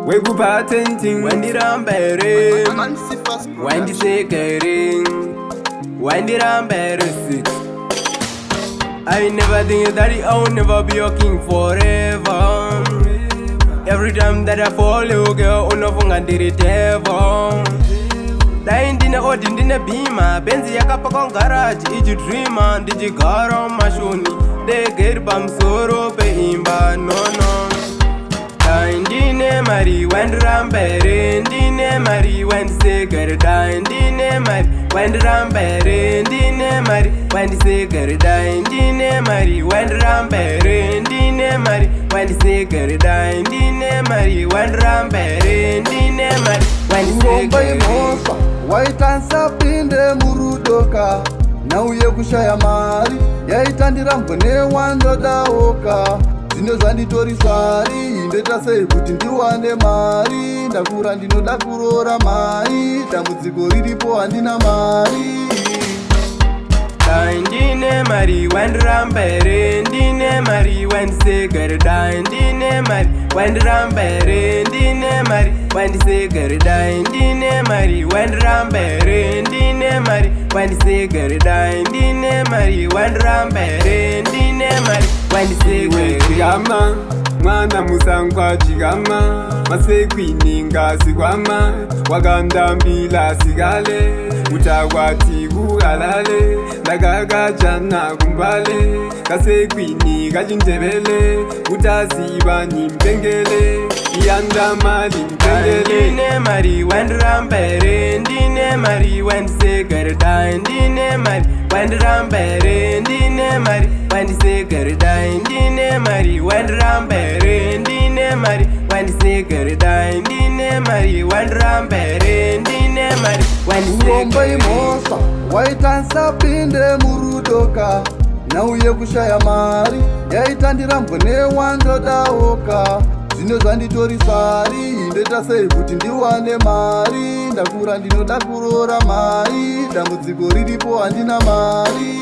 wekupa tenting wandiramba ere wandisekere wandiramba ere 6. I never think that I'll never be your king forever. Every time that I follow girl unofunga ndiri devil. Dai ndine odi ndine bima benzi yakapaka garage ichidreama ndichigara mashoni ndegeri pamusoro peimba nono. Dai ndine mari wandiramba ere ndine mari wandisekere dai ndine mari wandiramba ere ndine mari wandisekere dai ndine mari wandiramba ere ndine mari wandisekere dai ndine mari wandiramba ere ndine mari wandisekere. waitansa pinde murudoka nauye kushaya mari yaitandirambwe newandodaoka zvino zvanditori swari ndoita sei kuti ndiwane mari ndakura ndinoda kuroora mai dambudziko riripo handina mari. Dai ndine mari wandiramba ere ndine mari wandisekere dai ndine mari wandiramba ere ndine mari wandisekere dai ndine mari wandiramba ere ndine mari wandisekere dai ndine mari wandiramba ere ndine mari wandisekere. chigama mwana musangwa chigama masekwininga sigwama wakandambila sigale utakwati kukalale ndakakajana kumbale kasekwini kachindebele utaziba ni mpengele iyandamali mpengele. Ndine mari wandiramba ere ndine mari wandisekere dai ndine mari wandiramba ere ndine mari wandisekere dai ndine mari wandiramba ere ndine mari wandisekere dai ndine mari wandiramba ere ndine mari urombo imhosva waitansa pinde murudoka nauye kushaya mari yaitandirambwe newandodaoka zvino zvanditori swari ndoita sei kuti ndiwane mari ndakura ndinoda kuroora mai dambudziko riripo handina mari.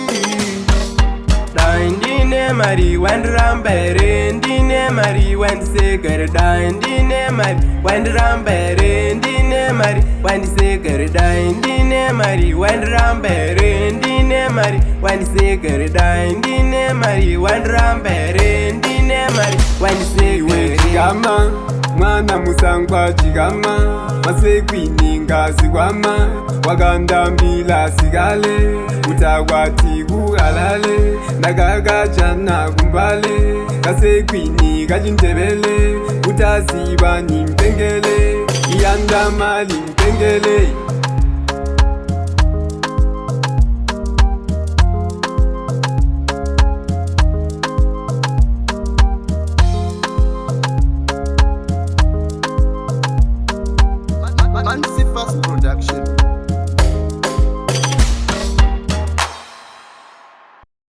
Dai ndine mari wandiramba ere ndine mari wandisekere dai ndine mari wandiramba ere ndine mari wandisekere dai ndine mari wandiramba ere ndine mari wandisekere dai ndine mari wandiramba ere ndine mari wandisekere. chigama mwana musangwa chigama masekwininga sigwama wakandambila sigale utakwati kukalale ndakakajana kumbale kasekwini kachindebele utaziba ni mpengele iyandamali mpengele. Mancephas production.